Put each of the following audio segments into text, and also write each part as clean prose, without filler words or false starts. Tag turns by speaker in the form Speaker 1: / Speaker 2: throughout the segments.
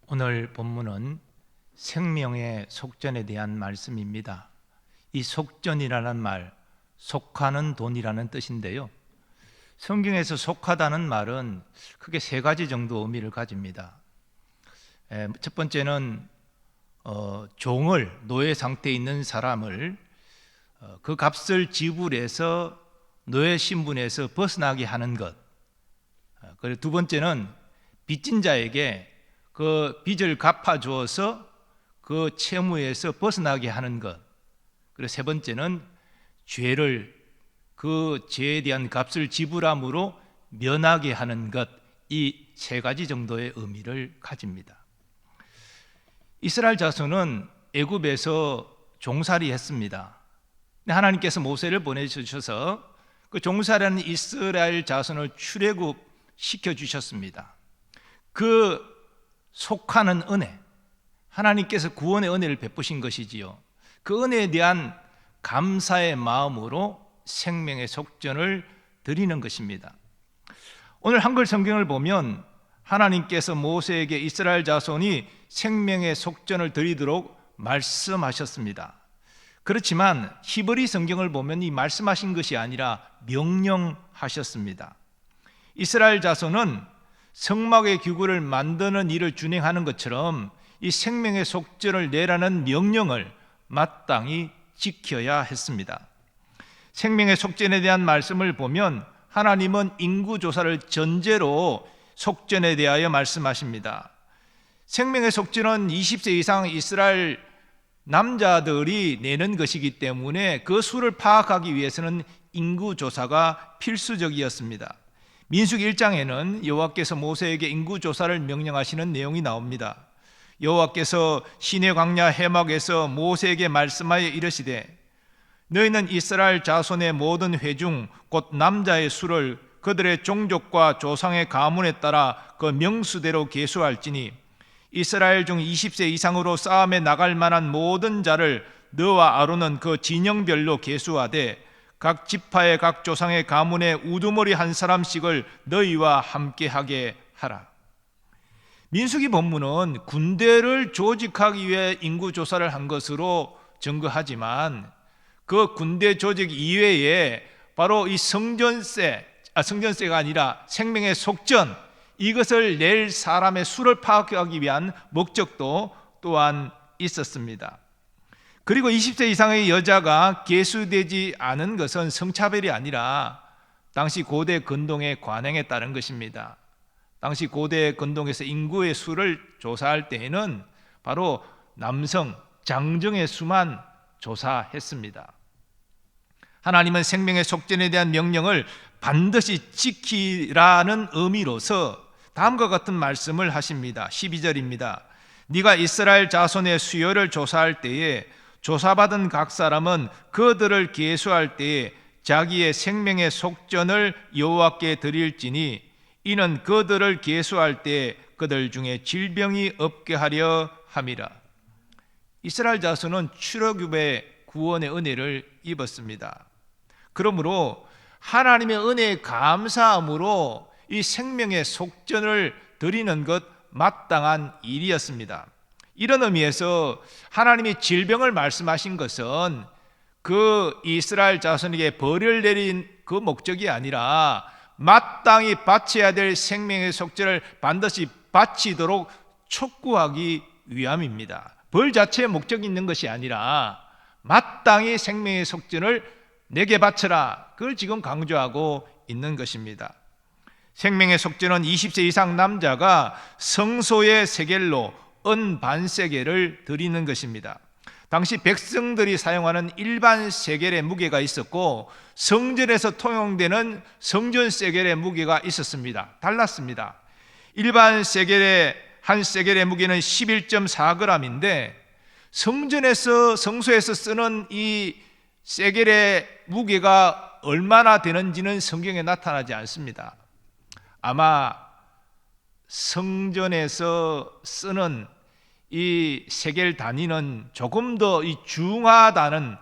Speaker 1: 오늘 본문은 생명의 속전에 대한 말씀입니다. 이 속전이라는 말, 속하는 돈이라는 뜻인데요. 성경에서 속하다는 말은 크게 세 가지 정도 의미를 가집니다. 첫 번째는 종을, 노예 상태에 있는 사람을 그 값을 지불해서 노예 신분에서 벗어나게 하는 것. 그리고 두 번째는 빚진 자에게 그 빚을 갚아주어서 그 채무에서 벗어나게 하는 것. 그리고 세 번째는 죄를, 그 죄에 대한 값을 지불함으로 면하게 하는 것. 이 세 가지 정도의 의미를 가집니다. 이스라엘 자손은 애굽에서 종살이 했습니다. 하나님께서 모세를 보내주셔서 그 종살이하는 이스라엘 자손을 출애굽 시켜주셨습니다. 그 속하는 은혜, 하나님께서 구원의 은혜를 베푸신 것이지요. 그 은혜에 대한 감사의 마음으로 생명의 속전을 드리는 것입니다. 오늘 한글 성경을 보면 하나님께서 모세에게 이스라엘 자손이 생명의 속전을 드리도록 말씀하셨습니다. 그렇지만 히브리 성경을 보면 이 말씀하신 것이 아니라 명령하셨습니다. 이스라엘 자손은 성막의 기구를 만드는 일을 준행하는 것처럼 이 생명의 속전을 내라는 명령을 마땅히 지켜야 했습니다. 생명의 속전에 대한 말씀을 보면 하나님은 인구조사를 전제로 속전에 대하여 말씀하십니다. 생명의 속전은 20세 이상 이스라엘 남자들이 내는 것이기 때문에 그 수를 파악하기 위해서는 인구조사가 필수적이었습니다. 민수기 1장에는 여호와께서 모세에게 인구조사를 명령하시는 내용이 나옵니다. 여호와께서 시내 광야 해막에서 모세에게 말씀하여 이르시되 너희는 이스라엘 자손의 모든 회중 곧 남자의 수를 그들의 종족과 조상의 가문에 따라 그 명수대로 계수할지니 이스라엘 중 20세 이상으로 싸움에 나갈 만한 모든 자를 너와 아론은 그 진영별로 계수하되 각 지파의 각 조상의 가문에 우두머리 한 사람씩을 너희와 함께하게 하라. 민수기 본문은 군대를 조직하기 위해 인구조사를 한 것으로 증거하지만 그 군대 조직 이외에 바로 이 성전세가 아니라 생명의 속전, 이것을 낼 사람의 수를 파악하기 위한 목적도 또한 있었습니다. 그리고 20세 이상의 여자가 계수되지 않은 것은 성차별이 아니라 당시 고대 근동의 관행에 따른 것입니다. 당시 고대 근동에서 인구의 수를 조사할 때에는 바로 남성, 장정의 수만 조사했습니다. 하나님은 생명의 속전에 대한 명령을 반드시 지키라는 의미로서 다음과 같은 말씀을 하십니다. 12절입니다. 네가 이스라엘 자손의 수요를 조사할 때에 조사받은 각 사람은 그들을 계수할 때에 자기의 생명의 속전을 여호와께 드릴지니 이는 그들을 계수할 때에 그들 중에 질병이 없게 하려 함이라. 이스라엘 자손은 출애굽의 구원의 은혜를 입었습니다. 그러므로 하나님의 은혜에 감사함으로 이 생명의 속전을 드리는 것 마땅한 일이었습니다. 이런 의미에서 하나님이 질병을 말씀하신 것은 그 이스라엘 자손에게 벌을 내린 그 목적이 아니라 마땅히 바쳐야 될 생명의 속전을 반드시 바치도록 촉구하기 위함입니다. 벌 자체의 목적이 있는 것이 아니라 마땅히 생명의 속전을 내게 바쳐라, 그걸 지금 강조하고 있는 것입니다. 생명의 속전은 20세 이상 남자가 성소의 세겔로 은 반세겔을 드리는 것입니다. 당시 백성들이 사용하는 일반 세겔의 무게가 있었고 성전에서 통용되는 성전 세겔의 무게가 있었습니다. 달랐습니다. 일반 세겔의 한 세겔의 무게는 11.4g인데 성소에서 쓰는 이 세겔의 무게가 얼마나 되는지는 성경에 나타나지 않습니다. 아마 성전에서 쓰는 이 세겔 단위는 조금 더 이 중하다는,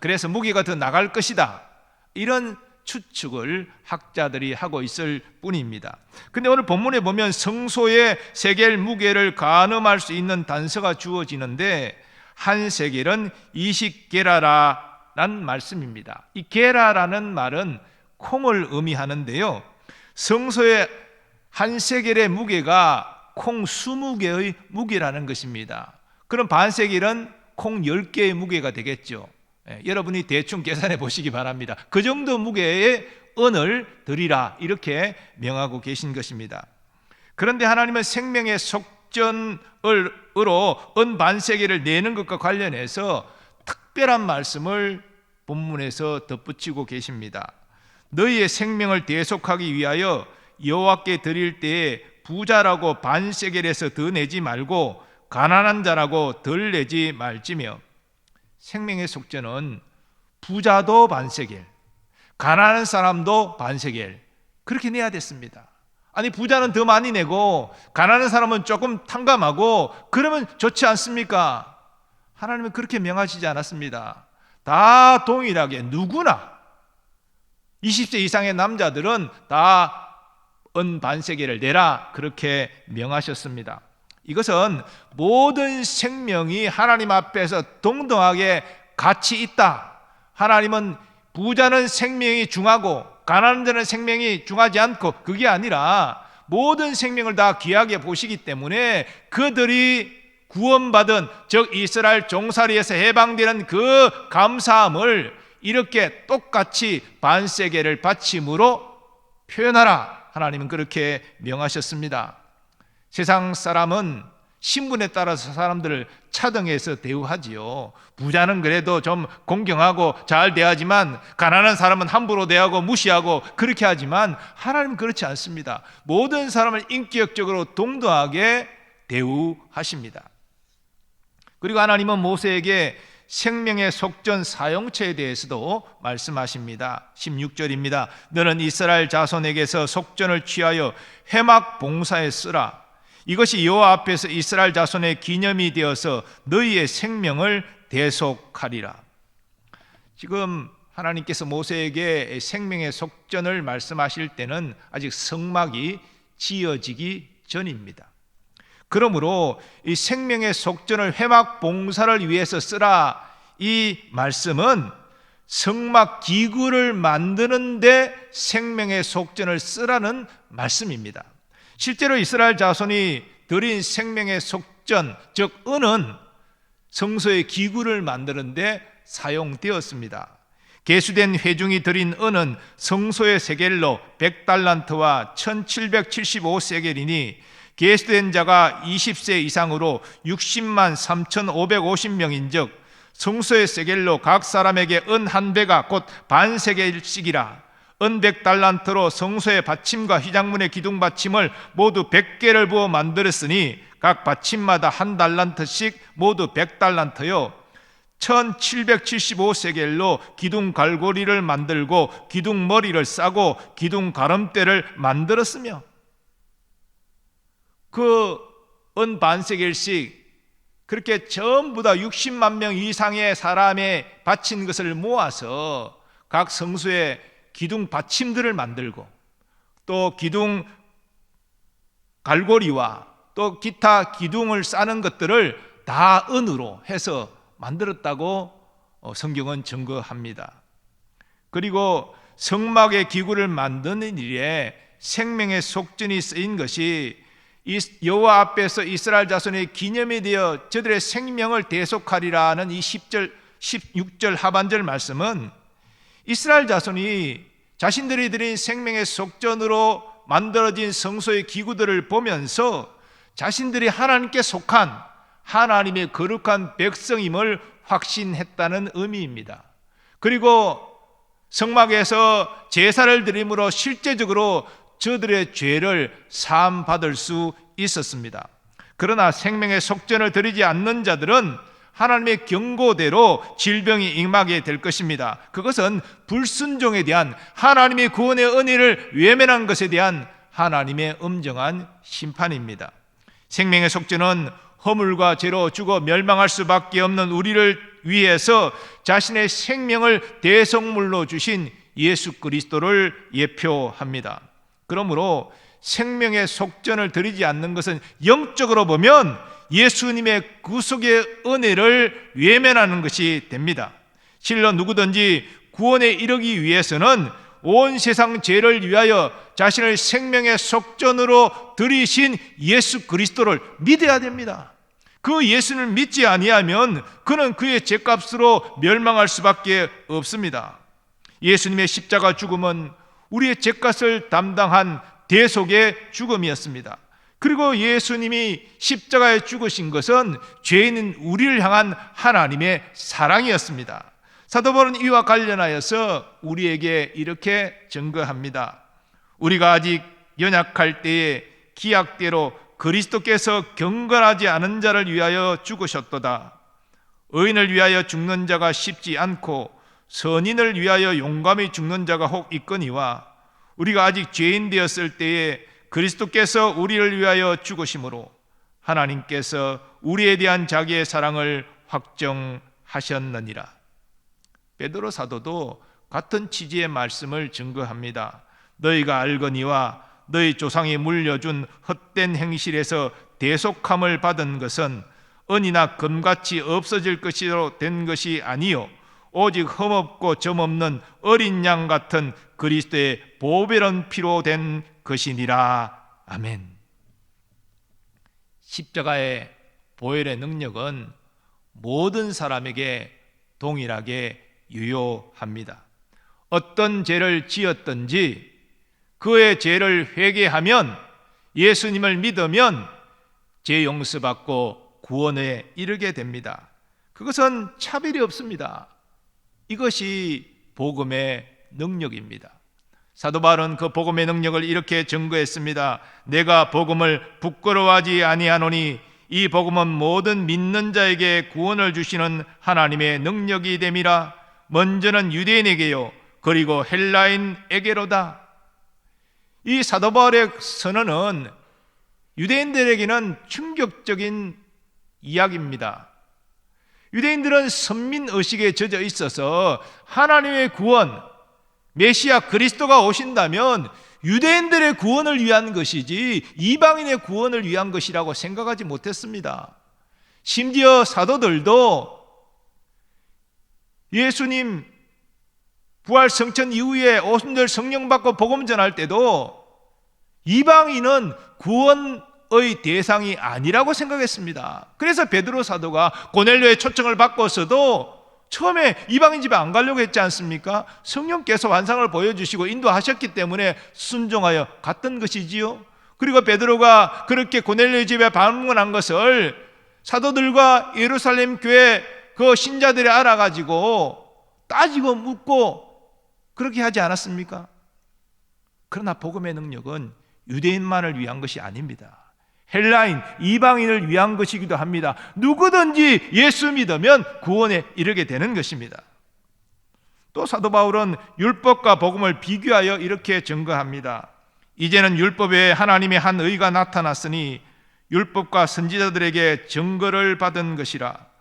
Speaker 1: 그래서 무게가 더 나갈 것이다, 이런 추측을 학자들이 하고 있을 뿐입니다. 근데 오늘 본문에 보면 성소의 세겔 무게를 가늠할 수 있는 단서가 주어지는데 한 세겔은 20게라라는 말씀입니다. 이 게라라는 말은 콩을 의미하는데요, 성소의 한 세겔의 무게가 콩 20개의 무게라는 것입니다. 그럼 반 세겔은 콩 10개의 무게가 되겠죠. 여러분이 대충 계산해 보시기 바랍니다. 그 정도 무게의 은을 드리라, 이렇게 명하고 계신 것입니다. 그런데 하나님은 생명의 속전으로 은 반세겔을 내는 것과 관련해서 특별한 말씀을 본문에서 덧붙이고 계십니다. 너희의 생명을 대속하기 위하여 여호와께 드릴 때에 부자라고 반세겔에서 더 내지 말고 가난한 자라고 덜 내지 말지며. 생명의 속죄는 부자도 반세겔, 가난한 사람도 반세겔, 그렇게 내야 됐습니다. 아니, 부자는 더 많이 내고 가난한 사람은 조금 탕감하고 그러면 좋지 않습니까? 하나님은 그렇게 명하시지 않았습니다. 다 동일하게 누구나 20세 이상의 남자들은 다 은 반세겔을 내라, 그렇게 명하셨습니다. 이것은 모든 생명이 하나님 앞에서 동등하게 가치 있다. 하나님은 부자는 생명이 중하고 가난한 자는 생명이 중하지 않고, 그게 아니라 모든 생명을 다 귀하게 보시기 때문에 그들이 구원받은, 즉 이스라엘 종살이에서 해방되는 그 감사함을 이렇게 똑같이 반세겔을 바침으로 표현하라, 하나님은 그렇게 명하셨습니다. 세상 사람은 신분에 따라서 사람들을 차등해서 대우하지요. 부자는 그래도 좀 공경하고 잘 대하지만 가난한 사람은 함부로 대하고 무시하고 그렇게 하지만 하나님은 그렇지 않습니다. 모든 사람을 인격적으로 동등하게 대우하십니다. 그리고 하나님은 모세에게 생명의 속전 사용처에 대해서도 말씀하십니다. 16절입니다. 너는 이스라엘 자손에게서 속전을 취하여 회막 봉사에 쓰라. 이것이 여호와 앞에서 이스라엘 자손의 기념이 되어서 너희의 생명을 대속하리라. 지금 하나님께서 모세에게 생명의 속전을 말씀하실 때는 아직 성막이 지어지기 전입니다. 그러므로 이 생명의 속전을 회막 봉사를 위해서 쓰라, 이 말씀은 성막 기구를 만드는데 생명의 속전을 쓰라는 말씀입니다. 실제로 이스라엘 자손이 드린 생명의 속전, 즉 은은 성소의 기구를 만드는데 사용되었습니다. 계수된 회중이 드린 은은 성소의 세겔로 100달란트와 1775세겔이니 계수된 자가 20세 이상으로 60만 3,550명인즉 성소의 세겔로 각 사람에게 은 한 배가 곧 반세겔씩이라. 은 100달란트로 성소의 받침과 휘장문의 기둥 받침을 모두 100개를 부어 만들었으니 각 받침마다 한 달란트씩 모두 100달란트요 1775세겔로 기둥 갈고리를 만들고 기둥 머리를 싸고 기둥 가름대를 만들었으며, 그 은 반세겔씩 그렇게 전부 다 60만 명 이상의 사람의 바친 것을 모아서 각 성소의 기둥 받침들을 만들고 또 기둥 갈고리와 또 기타 기둥을 싸는 것들을 다 은으로 해서 만들었다고 성경은 증거합니다. 그리고 성막의 기구를 만드는 일에 생명의 속전이 쓰인 것이 여호와 앞에서 이스라엘 자손의 기념이 되어 저들의 생명을 대속하리라는 이 10절, 16절 하반절 말씀은 이스라엘 자손이 자신들이 드린 생명의 속전으로 만들어진 성소의 기구들을 보면서 자신들이 하나님께 속한 하나님의 거룩한 백성임을 확신했다는 의미입니다. 그리고 성막에서 제사를 드림으로 실제적으로 저들의 죄를 사함받을 수 있었습니다. 그러나 생명의 속전을 드리지 않는 자들은 하나님의 경고대로 질병이 임하게 될 것입니다. 그것은 불순종에 대한 하나님의 구원의 은혜를 외면한 것에 대한 하나님의 엄정한 심판입니다. 생명의 속전은 허물과 죄로 죽어 멸망할 수밖에 없는 우리를 위해서 자신의 생명을 대속물로 주신 예수 그리스도를 예표합니다. 그러므로 생명의 속전을 드리지 않는 것은 영적으로 보면 예수님의 구속의 은혜를 외면하는 것이 됩니다. 실로 누구든지 구원에 이르기 위해서는 온 세상 죄를 위하여 자신을 생명의 속전으로 드리신 예수 그리스도를 믿어야 됩니다. 그 예수를 믿지 아니하면 그는 그의 죄값으로 멸망할 수밖에 없습니다. 예수님의 십자가 죽음은 우리의 죄값을 담당한 대속의 죽음이었습니다. 그리고 예수님이 십자가에 죽으신 것은 죄인인 우리를 향한 하나님의 사랑이었습니다. 사도 바울은 이와 관련하여서 우리에게 이렇게 증거합니다. 우리가 아직 연약할 때에 기약대로 그리스도께서 경건하지 않은 자를 위하여 죽으셨도다. 의인을 위하여 죽는 자가 쉽지 않고 선인을 위하여 용감히 죽는 자가 혹 있거니와 우리가 아직 죄인 되었을 때에 그리스도께서 우리를 위하여 죽으심으로 하나님께서 우리에 대한 자기의 사랑을 확정하셨느니라. 베드로 사도도 같은 취지의 말씀을 증거합니다. 너희가 알거니와 너희 조상이 물려준 헛된 행실에서 대속함을 받은 것은 은이나 금같이 없어질 것이로 된 것이 아니요 오직 흠없고 점없는 어린 양 같은 그리스도의 보배로운 피로 된 것이니라. 아멘. 십자가의 보혈의 능력은 모든 사람에게 동일하게 유효합니다. 어떤 죄를 지었든지 그의 죄를 회개하면, 예수님을 믿으면 죄 용서받고 구원에 이르게 됩니다. 그것은 차별이 없습니다. 이것이 복음의 능력입니다. 사도 바울은 그 복음의 능력을 이렇게 증거했습니다. 내가 복음을 부끄러워하지 아니하노니 이 복음은 모든 믿는 자에게 구원을 주시는 하나님의 능력이 됨이라. 먼저는 유대인에게요 그리고 헬라인에게로다. 이 사도 바울의 선언은 유대인들에게는 충격적인 이야기입니다. 유대인들은 선민의식에 젖어 있어서 하나님의 구원, 메시아 그리스도가 오신다면 유대인들의 구원을 위한 것이지 이방인의 구원을 위한 것이라고 생각하지 못했습니다. 심지어 사도들도 예수님 부활 성천 이후에 오순절 성령 받고 복음 전할 때도 이방인은 구원의 대상이 아니라고 생각했습니다. 그래서 베드로 사도가 고넬료의 초청을 받고서도 처음에 이방인 집에 안 가려고 했지 않습니까? 성령께서 환상을 보여주시고 인도하셨기 때문에 순종하여 갔던 것이지요. 그리고 베드로가 그렇게 고넬료 집에 방문한 것을 사도들과 예루살렘 교회 그 신자들이 알아가지고 따지고 묻고 그렇게 하지 않았습니까? 그러나 복음의 능력은 유대인만을 위한 것이 아닙니다. 헬라인, 이방인을 위한 것이기도 합니다. 누구든지 예수 믿으면 구원에 이르게 되는 것입니다. 또 사도 바울은 율법과 복음을 비교하여 이렇게 증거합니다. 이제는 율법 외에 하나님의 한 의가 나타났으니 율법과 선지자들에게 증거를 받은 것이라.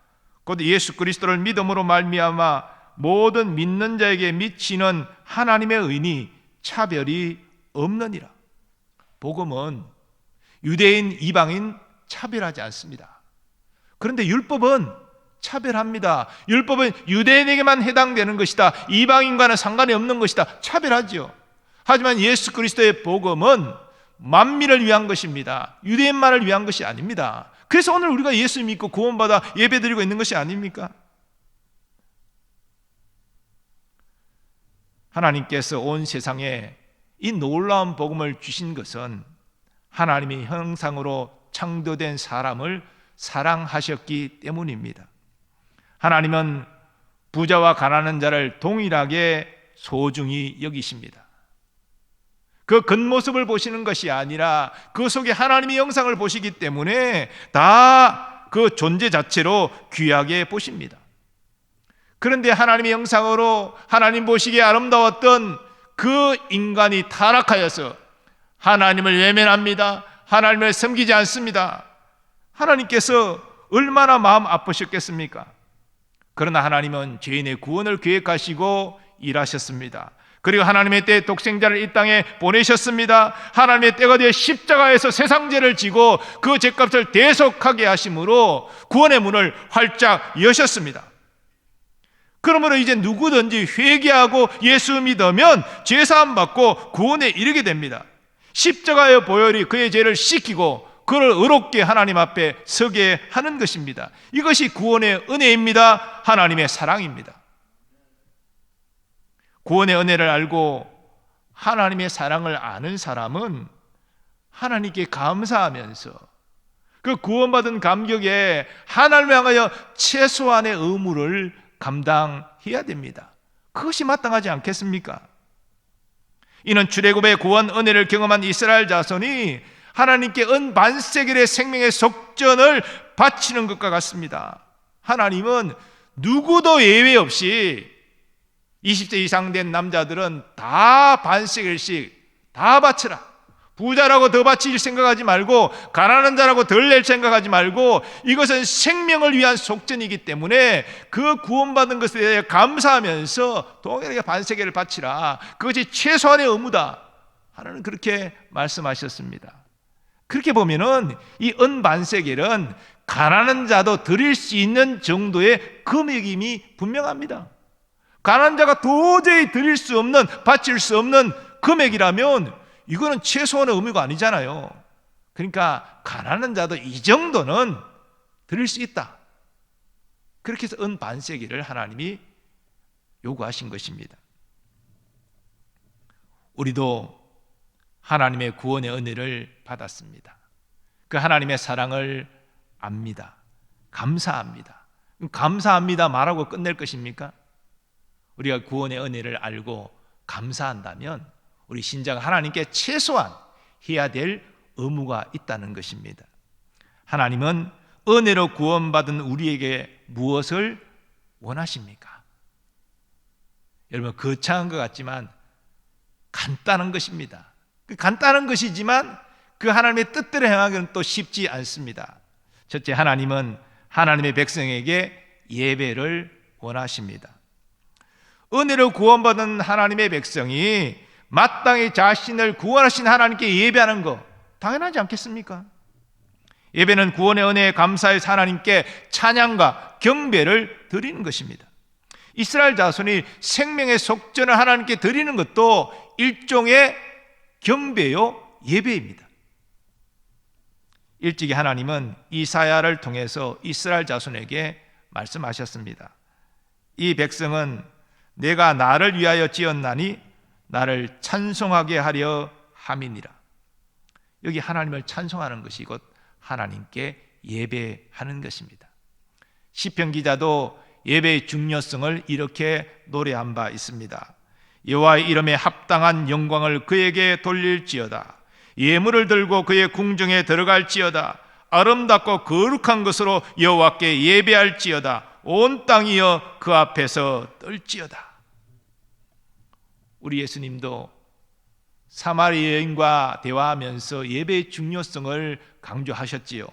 Speaker 1: 곧 예수 그리스도를 믿음으로 말미암아 모든 믿는 자에게 미치는 하나님의 의니 차별이 없느니라. 복음은 유대인, 이방인 차별하지 않습니다. 그런데 율법은 차별합니다. 율법은 유대인에게만 해당되는 것이다. 이방인과는 상관이 없는 것이다. 차별하지요. 하지만 예수 그리스도의 복음은 만민을 위한 것입니다. 유대인만을 위한 것이 아닙니다. 그래서 오늘 우리가 예수 믿고 구원받아 예배드리고 있는 것이 아닙니까? 하나님께서 온 세상에 이 놀라운 복음을 주신 것은 하나님의 형상으로 창조된 사람을 사랑하셨기 때문입니다. 하나님은 부자와 가난한 자를 동일하게 소중히 여기십니다. 그 겉모습을 보시는 것이 아니라 그 속에 하나님의 형상을 보시기 때문에 다 그 존재 자체로 귀하게 보십니다. 그런데 하나님의 형상으로 하나님 보시기에 아름다웠던 그 인간이 타락하여서 하나님을 외면합니다. 하나님을 섬기지 않습니다. 하나님께서 얼마나 마음 아프셨겠습니까? 그러나 하나님은 죄인의 구원을 계획하시고 일하셨습니다. 그리고 하나님의 때 독생자를 이 땅에 보내셨습니다. 하나님의 때가 되어 십자가에서 세상죄를 지고 그 죄값을 대속하게 하심으로 구원의 문을 활짝 여셨습니다. 그러므로 이제 누구든지 회개하고 예수 믿으면 죄사함 받고 구원에 이르게 됩니다. 십자가의 보혈이 그의 죄를 씻기고 그를 의롭게 하나님 앞에 서게 하는 것입니다. 이것이 구원의 은혜입니다. 하나님의 사랑입니다. 구원의 은혜를 알고 하나님의 사랑을 아는 사람은 하나님께 감사하면서 그 구원받은 감격에 하나님을 향하여 최소한의 의무를 감당해야 됩니다. 그것이 마땅하지 않겠습니까? 이는 출애굽의 구원 은혜를 경험한 이스라엘 자손이 하나님께 은반세겔의 생명의 속전을 바치는 것과 같습니다. 하나님은 누구도 예외 없이 20세 이상 된 남자들은 다 반세겔씩 다 바치라. 부자라고 더 바칠 생각하지 말고 가난한 자라고 덜 낼 생각하지 말고 이것은 생명을 위한 속전이기 때문에 그 구원받은 것에 대해 감사하면서 동일하게 반세겔을 바치라. 그것이 최소한의 의무다. 하나님은 그렇게 말씀하셨습니다. 그렇게 보면은 이 은반세겔은 가난한 자도 드릴 수 있는 정도의 금액임이 분명합니다. 가난한 자가 도저히 드릴 수 없는, 바칠 수 없는 금액이라면 이거는 최소한의 의무가 아니잖아요. 그러니까 가난한 자도 이 정도는 드릴 수 있다. 그렇게 해서 은반세겔을 하나님이 요구하신 것입니다. 우리도 하나님의 구원의 은혜를 받았습니다. 그 하나님의 사랑을 압니다. 감사합니다. 감사합니다 말하고 끝낼 것입니까? 우리가 구원의 은혜를 알고 감사한다면 우리 신자가 하나님께 최소한 해야 될 의무가 있다는 것입니다. 하나님은 은혜로 구원받은 우리에게 무엇을 원하십니까? 여러분, 거창한 것 같지만 간단한 것입니다. 그 간단한 것이지만 그 하나님의 뜻대로 행하기는 또 쉽지 않습니다. 첫째, 하나님은 하나님의 백성에게 예배를 원하십니다. 은혜로 구원받은 하나님의 백성이 마땅히 자신을 구원하신 하나님께 예배하는 것 당연하지 않겠습니까? 예배는 구원의 은혜에 감사해서 하나님께 찬양과 경배를 드리는 것입니다. 이스라엘 자손이 생명의 속전을 하나님께 드리는 것도 일종의 경배요 예배입니다. 일찍이 하나님은 이사야를 통해서 이스라엘 자손에게 말씀하셨습니다. 이 백성은 내가 나를 위하여 지었나니 나를 찬송하게 하려 함이니라. 여기 하나님을 찬송하는 것이 곧 하나님께 예배하는 것입니다. 시편 기자도 예배의 중요성을 이렇게 노래한 바 있습니다. 여호와의 이름에 합당한 영광을 그에게 돌릴지어다. 예물을 들고 그의 궁정에 들어갈지어다. 아름답고 거룩한 것으로 여호와께 예배할지어다. 온 땅이여 그 앞에서 떨지어다. 우리 예수님도 사마리 여인과 대화하면서 예배의 중요성을 강조하셨지요.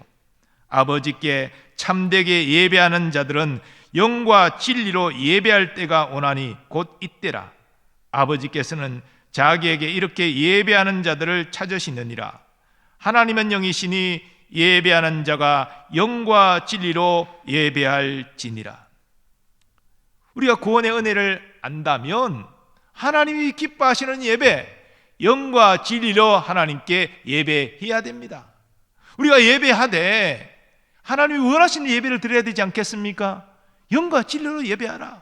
Speaker 1: 아버지께 참되게 예배하는 자들은 영과 진리로 예배할 때가 오나니 곧 이때라. 아버지께서는 자기에게 이렇게 예배하는 자들을 찾으시느니라. 하나님은 영이시니 예배하는 자가 영과 진리로 예배할지니라. 우리가 구원의 은혜를 안다면 하나님이 기뻐하시는 예배, 영과 진리로 하나님께 예배해야 됩니다. 우리가 예배하되 하나님이 원하시는 예배를 드려야 되지 않겠습니까? 영과 진리로 예배하라.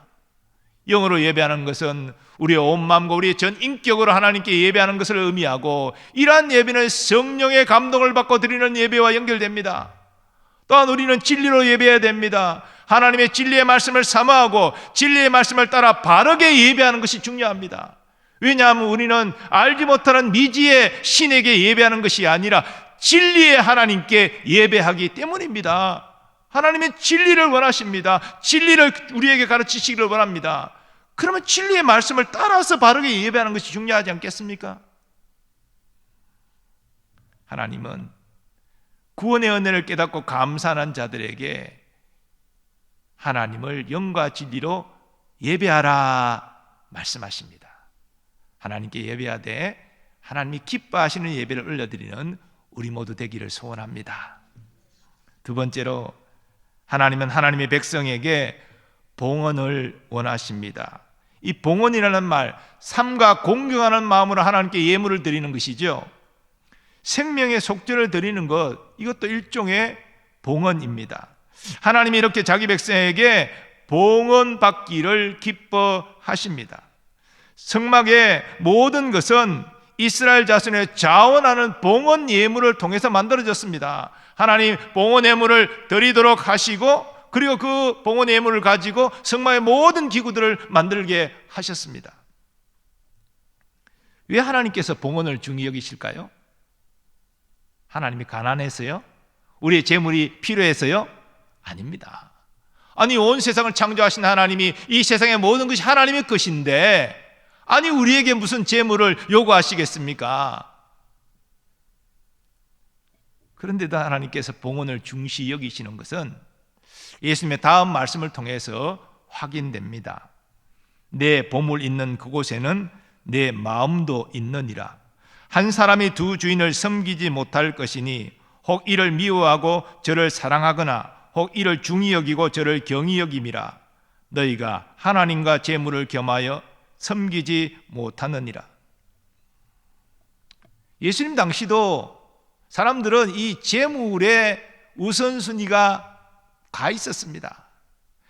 Speaker 1: 영으로 예배하는 것은 우리의 온 마음과 우리의 전 인격으로 하나님께 예배하는 것을 의미하고, 이러한 예배는 성령의 감동을 받고 드리는 예배와 연결됩니다. 또한 우리는 진리로 예배해야 됩니다. 하나님의 진리의 말씀을 사모하고 진리의 말씀을 따라 바르게 예배하는 것이 중요합니다. 왜냐하면 우리는 알지 못하는 미지의 신에게 예배하는 것이 아니라 진리의 하나님께 예배하기 때문입니다. 하나님의 진리를 원하십니다. 진리를 우리에게 가르치시기를 원합니다. 그러면 진리의 말씀을 따라서 바르게 예배하는 것이 중요하지 않겠습니까? 하나님은 구원의 은혜를 깨닫고 감사하는 자들에게 하나님을 영과 진리로 예배하라 말씀하십니다. 하나님께 예배하되 하나님이 기뻐하시는 예배를 올려드리는 우리 모두 되기를 소원합니다. 두 번째로, 하나님은 하나님의 백성에게 봉헌을 원하십니다. 이 봉헌이라는 말, 삶과 공경하는 마음으로 하나님께 예물을 드리는 것이죠. 생명의 속죄를 드리는 것, 이것도 일종의 봉헌입니다. 하나님이 이렇게 자기 백성에게 봉헌 받기를 기뻐하십니다. 성막의 모든 것은 이스라엘 자손의 자원하는 봉헌 예물을 통해서 만들어졌습니다. 하나님 봉헌 예물을 드리도록 하시고, 그리고 그 봉헌 예물을 가지고 성막의 모든 기구들을 만들게 하셨습니다. 왜 하나님께서 봉헌을 중히 여기실까요? 하나님이 가난해서요? 우리의 재물이 필요해서요? 아닙니다. 아니, 온 세상을 창조하신 하나님이 이 세상의 모든 것이 하나님의 것인데, 아니 우리에게 무슨 재물을 요구하시겠습니까? 그런데도 하나님께서 봉헌을 중시 여기시는 것은 예수님의 다음 말씀을 통해서 확인됩니다. 내 보물 있는 그곳에는 내 마음도 있느니라. 한 사람이 두 주인을 섬기지 못할 것이니 혹 이를 미워하고 저를 사랑하거나 혹 이를 중히 여기고 저를 경히 여김이라. 너희가 하나님과 재물을 겸하여 섬기지 못하느니라. 예수님 당시도 사람들은 이 재물의 우선순위가 가 있었습니다.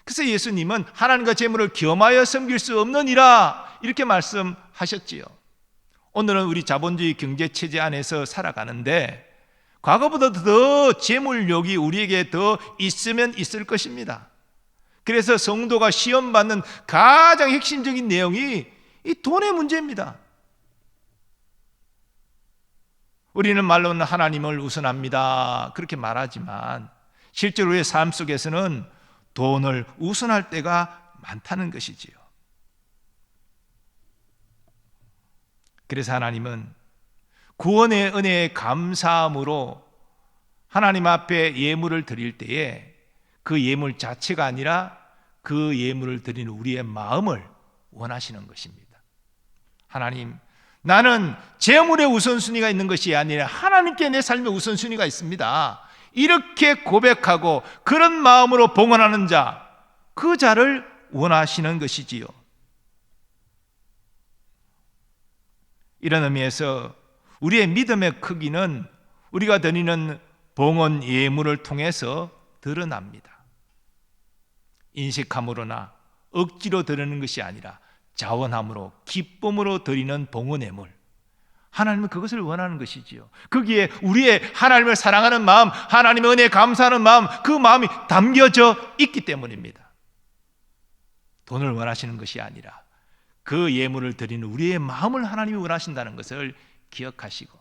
Speaker 1: 그래서 예수님은 하나님과 재물을 겸하여 섬길 수 없느니라 이렇게 말씀하셨지요. 오늘은 우리 자본주의 경제체제 안에서 살아가는데 과거보다 더 재물욕이 우리에게 더 있으면 있을 것입니다. 그래서 성도가 시험받는 가장 핵심적인 내용이 이 돈의 문제입니다. 우리는 말로는 하나님을 우선합니다 그렇게 말하지만 실제로 우리의 삶 속에서는 돈을 우선할 때가 많다는 것이지요. 그래서 하나님은 구원의 은혜에 감사함으로 하나님 앞에 예물을 드릴 때에 그 예물 자체가 아니라 그 예물을 드리는 우리의 마음을 원하시는 것입니다. 하나님, 나는 재물의 우선순위가 있는 것이 아니라 하나님께 내 삶의 우선순위가 있습니다. 이렇게 고백하고 그런 마음으로 봉헌하는 자, 그 자를 원하시는 것이지요. 이런 의미에서 우리의 믿음의 크기는 우리가 드리는 봉헌 예물을 통해서 드러납니다. 인식함으로나 억지로 드리는 것이 아니라 자원함으로 기쁨으로 드리는 봉헌 예물, 하나님은 그것을 원하는 것이지요. 거기에 우리의 하나님을 사랑하는 마음, 하나님의 은혜에 감사하는 마음, 그 마음이 담겨져 있기 때문입니다. 돈을 원하시는 것이 아니라 그 예물을 드리는 우리의 마음을 하나님이 원하신다는 것을 기억하시고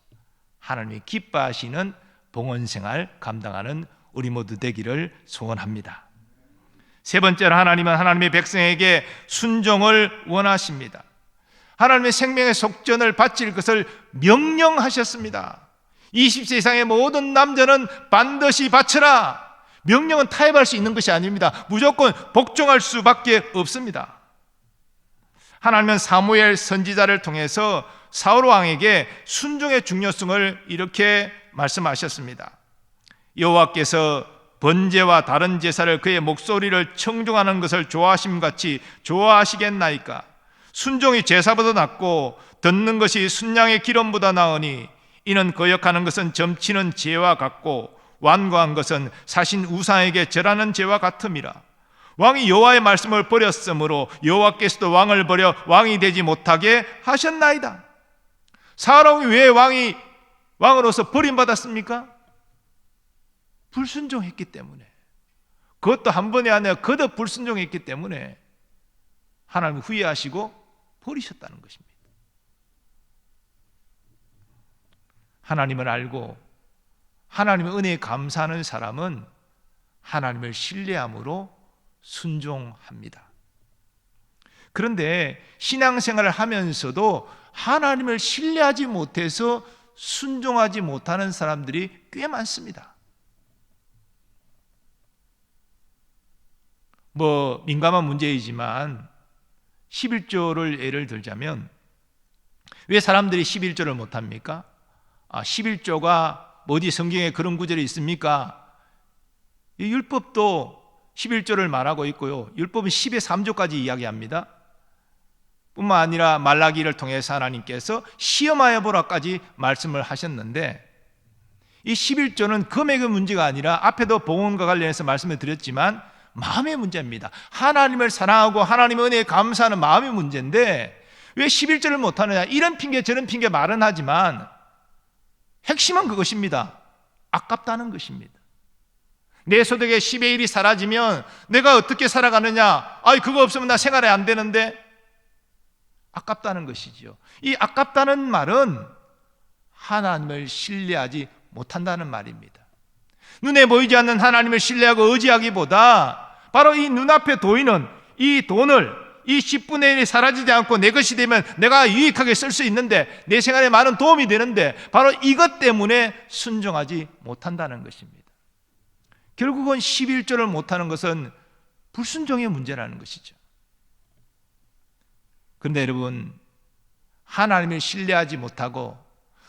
Speaker 1: 하나님이 기뻐하시는 봉헌 생활 감당하는 우리 모두 되기를 소원합니다. 세 번째로, 하나님은 하나님의 백성에게 순종을 원하십니다. 하나님의 생명의 속전을 바칠 것을 명령하셨습니다. 20세 이상의 모든 남자는 반드시 바쳐라. 명령은 타협할 수 있는 것이 아닙니다. 무조건 복종할 수밖에 없습니다. 하나님은 사무엘 선지자를 통해서 사울 왕에게 순종의 중요성을 이렇게 말씀하셨습니다. 여호와께서 번제와 다른 제사를 그의 목소리를 청종하는 것을 좋아하심같이 좋아하시겠나이까. 순종이 제사보다 낫고 듣는 것이 순양의 기름보다 나으니 이는 거역하는 것은 점치는 죄와 같고 완고한 것은 사신 우상에게 절하는 죄와 같음이라. 왕이 여호와의 말씀을 버렸으므로 여호와께서도 왕을 버려 왕이 되지 못하게 하셨나이다. 사울 왕이 왜 왕으로서 버림받았습니까? 불순종했기 때문에. 그것도 한 번이 아니라 거듭 불순종했기 때문에 하나님이 후회하시고 버리셨다는 것입니다. 하나님을 알고 하나님의 은혜에 감사하는 사람은 하나님을 신뢰함으로 순종합니다. 그런데 신앙생활을 하면서도 하나님을 신뢰하지 못해서 순종하지 못하는 사람들이 꽤 많습니다. 민감한 문제이지만 11조를 예를 들자면 왜 사람들이 11조를 못합니까? 11조가 어디 성경에 그런 구절이 있습니까? 이 율법도 11조를 말하고 있고요, 율법은 10의 3조까지 이야기합니다. 뿐만 아니라 말라기를 통해서 하나님께서 시험하여 보라까지 말씀을 하셨는데, 이 11조는 금액의 문제가 아니라 앞에도 봉헌과 관련해서 말씀을 드렸지만 마음의 문제입니다. 하나님을 사랑하고 하나님의 은혜에 감사하는 마음의 문제인데, 왜 11조를 못하느냐, 이런 핑계 저런 핑계 말은 하지만 핵심은 그것입니다. 아깝다는 것입니다. 내 소득의 10의 1이 사라지면 내가 어떻게 살아가느냐, 그거 없으면 나 생활이 안 되는데, 아깝다는 것이지요. 이 아깝다는 말은 하나님을 신뢰하지 못한다는 말입니다. 눈에 보이지 않는 하나님을 신뢰하고 의지하기보다 바로 이 눈앞에 보이는 이 돈을, 이 10분의 1이 사라지지 않고 내 것이 되면 내가 유익하게 쓸 수 있는데, 내 생활에 많은 도움이 되는데, 바로 이것 때문에 순종하지 못한다는 것입니다. 결국은 11조를 못하는 것은 불순종의 문제라는 것이죠. 그런데 여러분, 하나님을 신뢰하지 못하고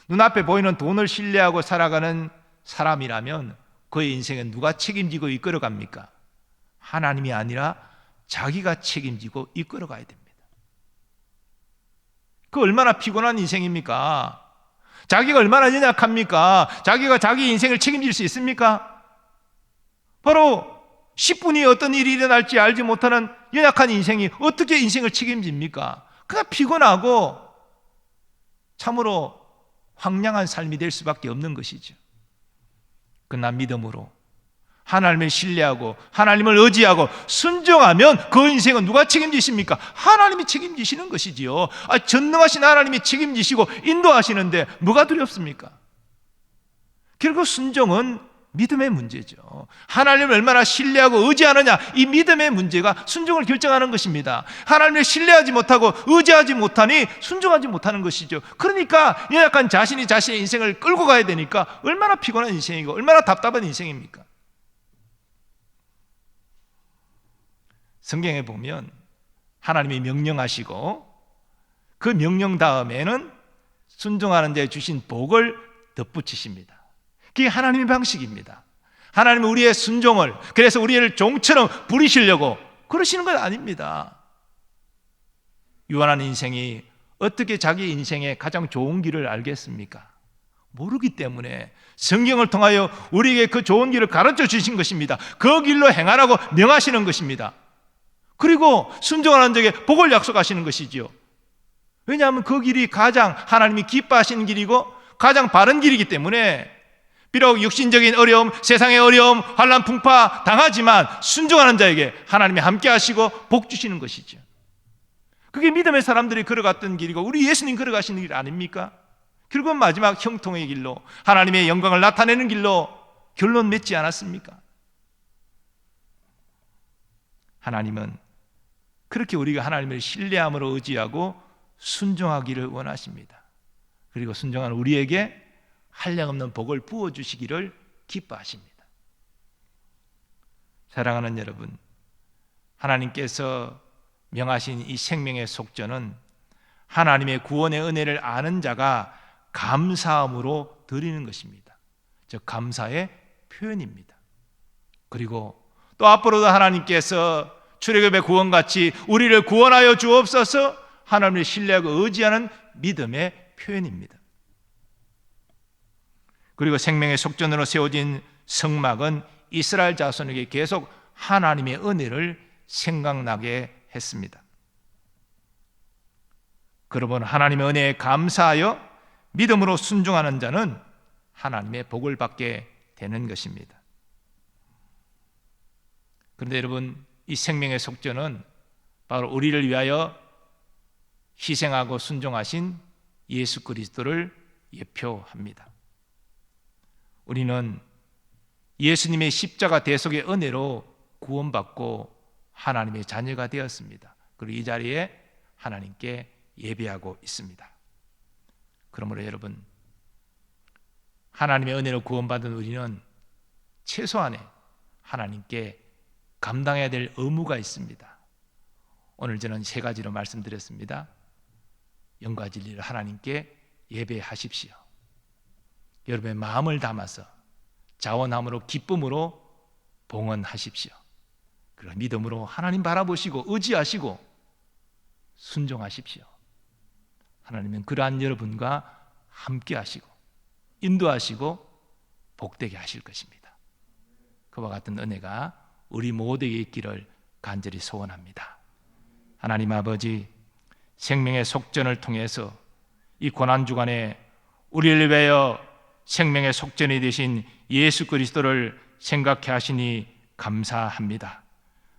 Speaker 1: 눈앞에 보이는 돈을 신뢰하고 살아가는 사람이라면 그의 인생은 누가 책임지고 이끌어갑니까? 하나님이 아니라 자기가 책임지고 이끌어가야 됩니다. 그 얼마나 피곤한 인생입니까? 자기가 얼마나 연약합니까? 자기가 자기 인생을 책임질 수 있습니까? 바로 10분이 어떤 일이 일어날지 알지 못하는 연약한 인생이 어떻게 인생을 책임집니까? 그냥 피곤하고 참으로 황량한 삶이 될 수밖에 없는 것이죠. 그러나 믿음으로 하나님을 신뢰하고 하나님을 의지하고 순종하면 그 인생은 누가 책임지십니까? 하나님이 책임지시는 것이지요. 전능하신 하나님이 책임지시고 인도하시는데 뭐가 두렵습니까? 결국 순종은 믿음의 문제죠. 하나님을 얼마나 신뢰하고 의지하느냐, 이 믿음의 문제가 순종을 결정하는 것입니다. 하나님을 신뢰하지 못하고 의지하지 못하니 순종하지 못하는 것이죠. 그러니까 연약한 자신이 자신의 인생을 끌고 가야 되니까 얼마나 피곤한 인생이고 얼마나 답답한 인생입니까? 성경에 보면 하나님이 명령하시고 그 명령 다음에는 순종하는 자에 주신 복을 덧붙이십니다. 그게 하나님의 방식입니다. 하나님은 우리의 순종을, 그래서 우리를 종처럼 부리시려고 그러시는 건 아닙니다. 유한한 인생이 어떻게 자기 인생의 가장 좋은 길을 알겠습니까? 모르기 때문에 성경을 통하여 우리에게 그 좋은 길을 가르쳐 주신 것입니다. 그 길로 행하라고 명하시는 것입니다. 그리고 순종하는 자에게 복을 약속하시는 것이지요. 왜냐하면 그 길이 가장 하나님이 기뻐하시는 길이고 가장 바른 길이기 때문에, 비록 육신적인 어려움, 세상의 어려움, 환난 풍파 당하지만 순종하는 자에게 하나님이 함께 하시고 복 주시는 것이죠. 그게 믿음의 사람들이 걸어갔던 길이고 우리 예수님 걸어가시는 길 아닙니까? 결국은 마지막 형통의 길로, 하나님의 영광을 나타내는 길로 결론 맺지 않았습니까? 하나님은 그렇게 우리가 하나님을 신뢰함으로 의지하고 순종하기를 원하십니다. 그리고 순종한 우리에게 한량없는 복을 부어주시기를 기뻐하십니다. 사랑하는 여러분, 하나님께서 명하신 이 생명의 속전은 하나님의 구원의 은혜를 아는 자가 감사함으로 드리는 것입니다. 즉 감사의 표현입니다. 그리고 또 앞으로도 하나님께서 출애굽의 구원같이 우리를 구원하여 주옵소서 하나님을 신뢰하고 의지하는 믿음의 표현입니다. 그리고 생명의 속전으로 세워진 성막은 이스라엘 자손에게 계속 하나님의 은혜를 생각나게 했습니다. 그러면 하나님의 은혜에 감사하여 믿음으로 순종하는 자는 하나님의 복을 받게 되는 것입니다. 그런데 여러분, 이 생명의 속전은 바로 우리를 위하여 희생하고 순종하신 예수 그리스도를 예표합니다. 우리는 예수님의 십자가 대속의 은혜로 구원받고 하나님의 자녀가 되었습니다. 그리고 이 자리에 하나님께 예배하고 있습니다. 그러므로 여러분, 하나님의 은혜로 구원받은 우리는 최소한의 하나님께 감당해야 될 의무가 있습니다. 오늘 저는 세 가지로 말씀드렸습니다. 영과 진리를 하나님께 예배하십시오. 여러분의 마음을 담아서 자원함으로 기쁨으로 봉헌하십시오. 그리고 믿음으로 하나님 바라보시고 의지하시고 순종하십시오. 하나님은 그러한 여러분과 함께 하시고 인도하시고 복되게 하실 것입니다. 그와 같은 은혜가 우리 모두에게 있기를 간절히 소원합니다. 하나님 아버지, 생명의 속전을 통해서 이 고난주간에 우리를 위하여 생명의 속전이 되신 예수 그리스도를 생각해 하시니 감사합니다.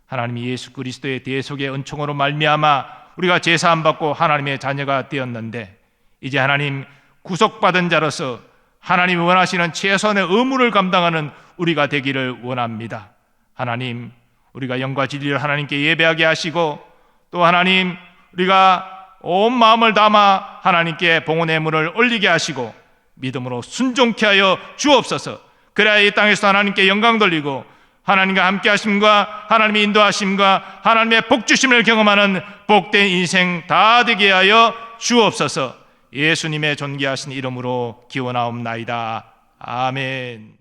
Speaker 1: 하나님, 예수 그리스도의 대속의 은총으로 말미암아 우리가 제사함 받고 하나님의 자녀가 되었는데, 이제 하나님 구속받은 자로서 하나님이 원하시는 최선의 의무를 감당하는 우리가 되기를 원합니다. 하나님, 우리가 영과 진리를 하나님께 예배하게 하시고, 또 하나님 우리가 온 마음을 담아 하나님께 봉헌의 예물을 올리게 하시고 믿음으로 순종케 하여 주옵소서. 그래야 이 땅에서 하나님께 영광 돌리고 하나님과 함께 하심과 하나님의 인도하심과 하나님의 복주심을 경험하는 복된 인생 다 되게 하여 주옵소서. 예수님의 존귀하신 이름으로 기원하옵나이다. 아멘.